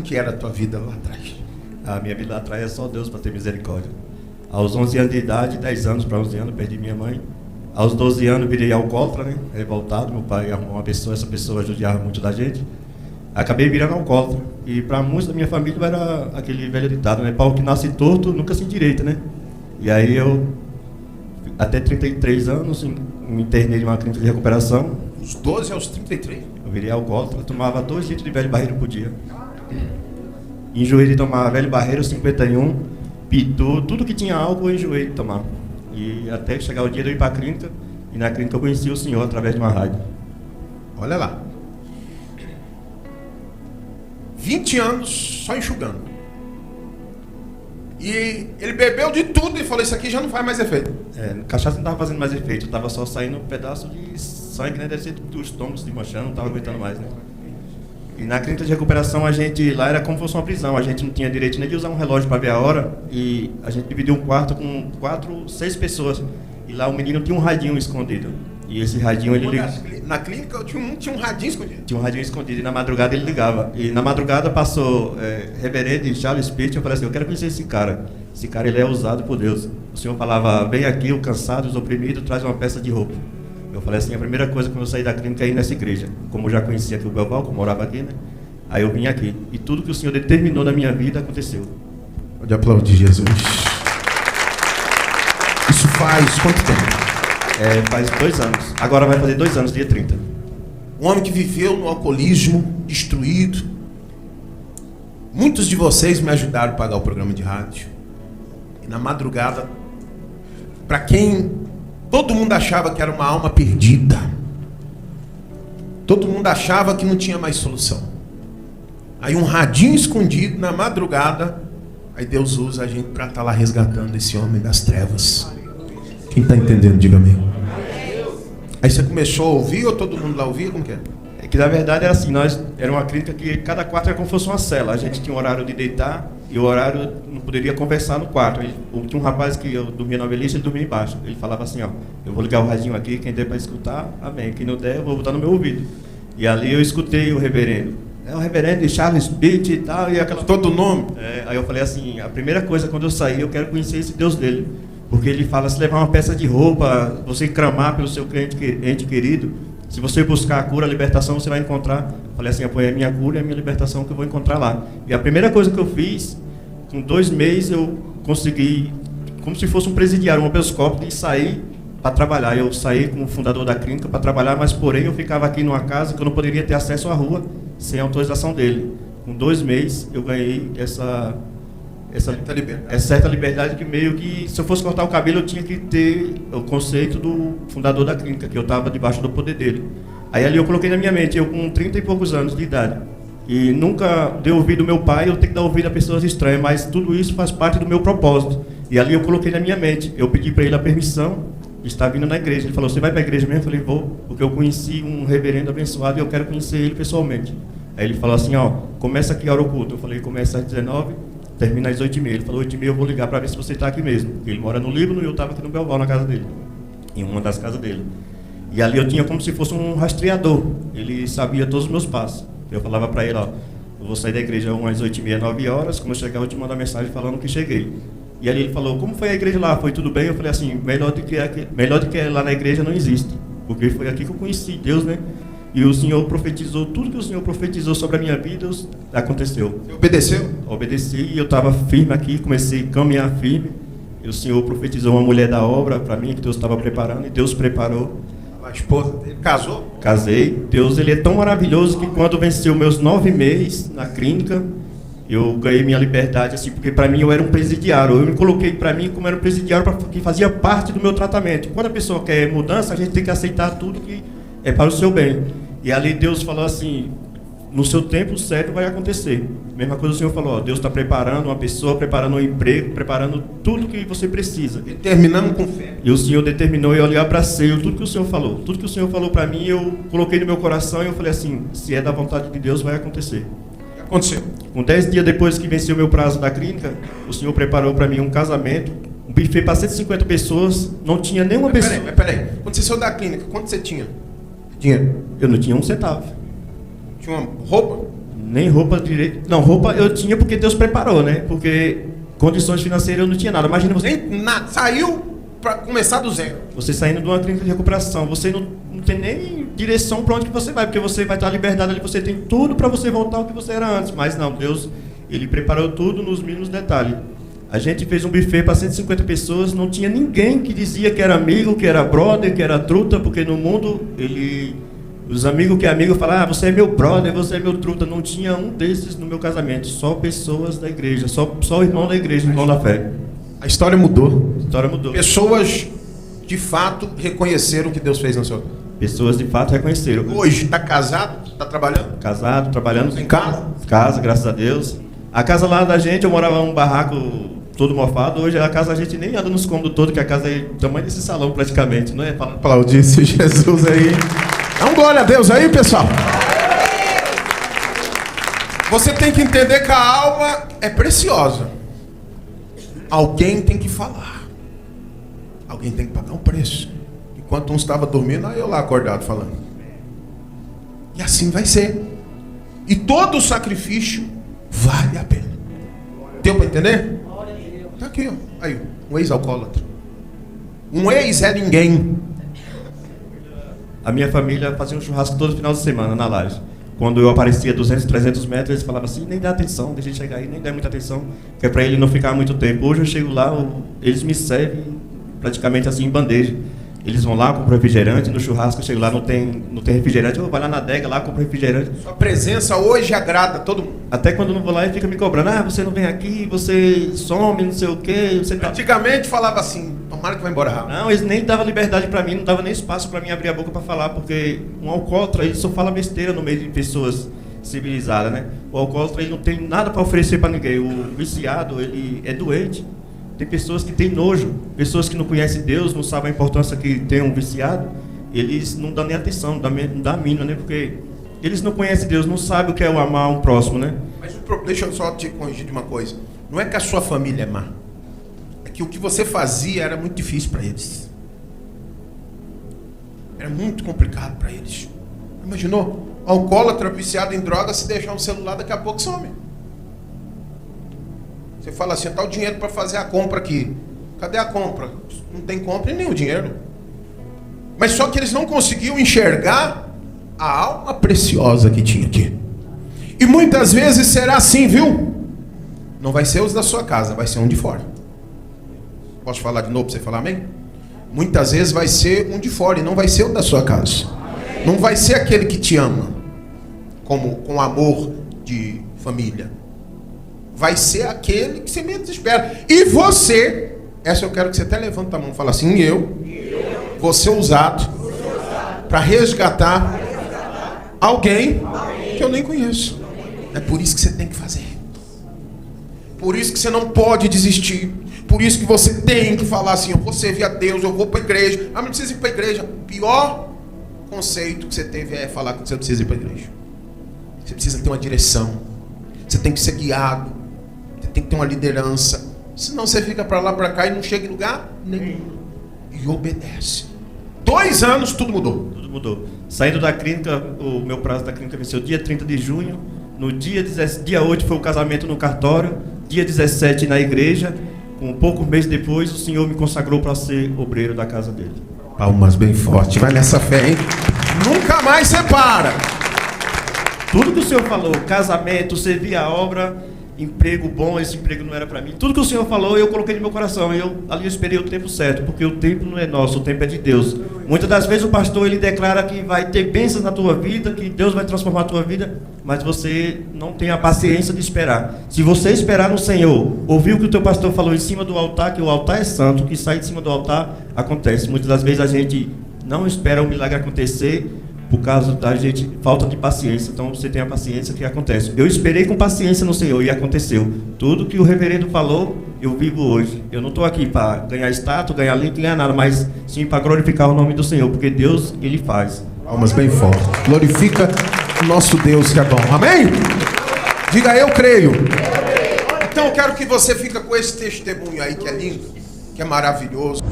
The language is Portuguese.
que era a tua vida lá atrás? A minha vida lá atrás é só Deus para ter misericórdia. Aos 11 anos de idade, 10 anos para 11 anos, perdi minha mãe. Aos 12 anos virei alcoólatra, né? Revoltado, meu pai arrumou uma pessoa, essa pessoa judiava muito da gente. Acabei virando alcoólatra. E para muitos da minha família era aquele velho ditado, né? Pau que nasce torto nunca se endireita, né? E aí eu, até 33 anos, me internei em uma clínica de recuperação. Dos 12 aos 33? Eu virei alcoólatra, tomava 2 litros de velho barreiro por dia. Enjoei de tomar velho barreiro 51, pitu, tudo que tinha álcool eu enjoei de tomar. E até chegar o dia de eu ir para a clínica, e na clínica eu conheci o senhor através de uma rádio. Olha lá. 20 anos só enxugando. E ele bebeu de tudo e falou, isso aqui já não faz mais efeito. Cachaça não estava fazendo mais efeito, estava só saindo um pedaço de sangue, né? Deve ser do estômago se manchando, não estava aguentando mais, né? E na clínica de recuperação, a gente lá era como se fosse uma prisão. A gente não tinha direito nem de usar um relógio para ver a hora. E a gente dividiu um quarto com 6 pessoas. E lá o menino tinha um radinho escondido. E esse radinho ele ligava. Na clínica tinha um radinho escondido. Tinha um radinho escondido e na madrugada ele ligava. E na madrugada passou reverendo Charles Pitt. Eu falei assim, eu quero conhecer esse cara. Esse cara ele é usado por Deus. O senhor falava, vem aqui o cansado, os oprimidos, traz uma peça de roupa. Eu falei assim, a primeira coisa quando eu saí da clínica é ir nessa igreja. Como eu já conhecia aqui o Belval, que eu morava aqui, né? Aí eu vim aqui. E tudo que o Senhor determinou na minha vida aconteceu. Pode aplaudir Jesus. Isso faz quanto tempo? Faz 2 anos. Agora vai fazer 2 anos, dia 30. Um homem que viveu no alcoolismo, destruído. Muitos de vocês me ajudaram a pagar o programa de rádio. E na madrugada, para quem todo mundo achava que era uma alma perdida, todo mundo achava que não tinha mais solução. Aí um radinho escondido na madrugada, aí Deus usa a gente para estar lá resgatando esse homem das trevas. Quem está entendendo, diga amém. Aí você começou a ouvir ou todo mundo lá ouvia? Como que é? É que na verdade era assim, era uma clínica que cada quarto era como se fosse uma cela. A gente tinha um horário de deitar e o horário não poderia conversar no quarto. Tinha um rapaz que eu dormia na beliche, ele dormia embaixo. Ele falava assim, ó, eu vou ligar o radinho aqui, quem der para escutar, amém. Quem não der, eu vou botar no meu ouvido. E ali eu escutei o reverendo. O reverendo Charles Pitt e tal, e aquela... Todo nome? Aí eu falei assim, a primeira coisa quando eu saí, eu quero conhecer esse Deus dele. Porque ele fala, se levar uma peça de roupa, você clamar pelo seu ente querido, se você buscar a cura, a libertação, você vai encontrar. Eu falei assim, é a minha cura e a minha libertação que eu vou encontrar lá. E a primeira coisa que eu fiz, com 2 meses eu consegui, como se fosse um presidiário, um habeas-corpus, de sair para trabalhar. Eu saí como fundador da clínica para trabalhar, mas porém eu ficava aqui numa casa que eu não poderia ter acesso à rua sem autorização dele. Com 2 meses eu ganhei essa certa liberdade que meio que, se eu fosse cortar o cabelo, eu tinha que ter o conceito do fundador da clínica, que eu estava debaixo do poder dele. Aí ali eu coloquei na minha mente, eu com 30 e poucos anos de idade, e nunca dei ouvido ao meu pai, eu tenho que dar ouvido a pessoas estranhas, mas tudo isso faz parte do meu propósito. E ali eu coloquei na minha mente, eu pedi para ele a permissão de estar vindo na igreja. Ele falou, você vai para a igreja mesmo? Eu falei, vou, porque eu conheci um reverendo abençoado e eu quero conhecer ele pessoalmente. Aí ele falou assim, ó, começa aqui a hora oculta. Eu falei, começa às 19, termina às 8h30. Ele falou, 8h30 eu vou ligar para ver se você está aqui mesmo. Porque ele mora no Líbano e eu estava aqui no Belval, na casa dele. Em uma das casas dele. E ali eu tinha como se fosse um rastreador. Ele sabia todos os meus passos. Eu falava para ele, ó, eu vou sair da igreja umas 8h30, 9h. Quando eu chegar eu te mando a mensagem falando que cheguei. E ali ele falou, como foi a igreja lá? Foi tudo bem? Eu falei assim, melhor do que lá na igreja não existe. Porque foi aqui que eu conheci Deus, né? E o Senhor profetizou, tudo que o Senhor profetizou sobre a minha vida, aconteceu. Você obedeceu? Obedeci e eu estava firme aqui, comecei a caminhar firme. E o Senhor profetizou uma mulher da obra para mim, que Deus estava preparando, e Deus preparou. A esposa dele casou? Casei. Deus, ele é tão maravilhoso que quando venceu meus 9 meses na clínica, eu ganhei minha liberdade, assim, porque para mim eu era um presidiário. Eu me coloquei para mim como era um presidiário que fazia parte do meu tratamento. Quando a pessoa quer mudança, a gente tem que aceitar tudo que é para o seu bem. E ali Deus falou assim, no seu tempo certo vai acontecer. Mesma coisa o Senhor falou, ó, Deus está preparando uma pessoa, preparando um emprego, preparando tudo que você precisa. Determinando com fé. E o Senhor determinou e eu abracei tudo que o Senhor falou. Tudo que o Senhor falou para mim, eu coloquei no meu coração e eu falei assim, se é da vontade de Deus, vai acontecer. Aconteceu. Com 10 dias depois que venceu o meu prazo da clínica, o Senhor preparou para mim um casamento, um buffet para 150 pessoas, não tinha nenhuma pessoa... Mas peraí, quando você saiu da clínica, quanto você tinha? Dinheiro? Eu não tinha um centavo. Tinha uma roupa? Nem roupa direito. Não, roupa eu tinha porque Deus preparou, né? Porque condições financeiras eu não tinha nada. Imagina você. Saiu para começar do zero. Você saindo de uma clínica de recuperação, você não tem nem direção para onde que você vai, porque você vai estar liberdade ali, você tem tudo para você voltar ao que você era antes. Mas não, Deus, Ele preparou tudo nos mínimos detalhes. A gente fez um buffet para 150 pessoas, não tinha ninguém que dizia que era amigo, que era brother, que era truta, porque no mundo, os amigos que é amigo falam, você é meu brother, você é meu truta. Não tinha um desses no meu casamento, só pessoas da igreja, só o irmão da igreja, o irmão da fé. A história mudou. A história mudou. Pessoas, de fato, reconheceram o que Deus fez na sua vida. Pessoas, de fato, reconheceram. Hoje, está casado? Está trabalhando? Casado, trabalhando. Em casa? Casa, graças a Deus. A casa lá da gente, eu morava num barraco todo mofado. Hoje a casa a gente nem anda nos cômodos todos, que a casa é do tamanho desse salão praticamente, não é? Aplaudisse Jesus aí. Dá um glória a Deus aí, pessoal. Você tem que entender que a alma é preciosa. Alguém tem que falar. Alguém tem que pagar um preço. Enquanto um estava dormindo, aí eu lá acordado falando. E assim vai ser. E todo o sacrifício vale a pena. Deu para entender? Tá aqui, ó. Aí, um ex-alcoólatra. Um ex é ninguém. A minha família fazia um churrasco todo final de semana na laje. Quando eu aparecia 200, 300 metros, eles falavam assim, nem dá atenção, deixa ele chegar aí, nem dá muita atenção, que é para ele não ficar muito tempo. Hoje eu chego lá, eles me servem praticamente assim em bandeja. Eles vão lá, compram refrigerante, no churrasco eu chego lá, não tem refrigerante, eu vou lá na adega, lá, compro refrigerante. Sua presença hoje agrada todo mundo. Até quando eu não vou lá, ele fica me cobrando, você não vem aqui, você some, não sei o quê. Você tá... Antigamente falava assim, tomara que vai embora rápido. Não, eles nem davam liberdade para mim, não davam nem espaço para mim abrir a boca para falar, porque um alcoólatra, ele só fala besteira no meio de pessoas civilizadas, né? O alcoólatra, ele não tem nada para oferecer para ninguém. O viciado, ele é doente. Tem pessoas que têm nojo, pessoas que não conhecem Deus, não sabem a importância que tem um viciado, eles não dão nem atenção, não dá a mínima, né? Porque eles não conhecem Deus, não sabem o que é o amar um próximo, né? Mas deixa eu só te corrigir de uma coisa. Não é que a sua família é má. É que o que você fazia era muito difícil para eles. Era muito complicado para eles. Imaginou? Alcoólatra, viciado em droga, se deixar um celular, daqui a pouco some. Você fala assim, tá o dinheiro para fazer a compra aqui. Cadê a compra? Não tem compra e nem o dinheiro. Mas só que eles não conseguiam enxergar a alma preciosa que tinha aqui. E muitas vezes será assim, viu? Não vai ser os da sua casa, vai ser um de fora. Posso falar de novo para você falar amém? Muitas vezes vai ser um de fora e não vai ser o da sua casa. Não vai ser aquele que te ama, com amor de família. Vai ser aquele que você menos espera. E você, essa eu quero que você até levante a mão e fale assim, eu vou ser usado para resgatar alguém que eu nem conheço. É por isso que você tem que fazer. Por isso que você não pode desistir. Por isso que você tem que falar assim, eu vou servir a Deus, eu vou para a igreja. Não precisa ir para a igreja. O pior conceito que você teve é falar que você precisa ir para a igreja. Você precisa ter uma direção. Você tem que ser guiado. Tem que ter uma liderança. Senão você fica para lá, para cá e não chega em lugar nenhum. E obedece. 2 anos, tudo mudou. Tudo mudou. Saindo da clínica, o meu prazo da clínica venceu dia 30 de junho. No dia 8 foi o casamento no cartório. Dia 17 na igreja. Um poucos meses depois, o Senhor me consagrou para ser obreiro da casa dele. Palmas bem fortes. Vai nessa fé, hein? Nunca mais separa. Tudo que o Senhor falou, casamento, servir a obra, emprego bom, esse emprego não era para mim. Tudo que o Senhor falou, eu coloquei no meu coração. Ali eu esperei o tempo certo, porque o tempo não é nosso, o tempo é de Deus. Muitas das vezes o pastor, ele declara que vai ter bênçãos na tua vida, que Deus vai transformar a tua vida, mas você não tem a paciência de esperar. Se você esperar no Senhor, ouvir o que o teu pastor falou em cima do altar, que o altar é santo, o que sai de cima do altar, acontece. Muitas das vezes a gente não espera o milagre acontecer, por causa da gente, falta de paciência. Então você tem a paciência que acontece. Eu esperei com paciência no Senhor e aconteceu. Tudo que o reverendo falou, eu vivo hoje. Eu não estou aqui para ganhar status, ganhar link, ganhar nada, mas sim para glorificar o nome do Senhor, porque Deus, Ele faz. Palmas bem fortes. Glorifica o nosso Deus que é bom. Amém? Diga, eu creio. Então eu quero que você fique com esse testemunho aí que é lindo, que é maravilhoso.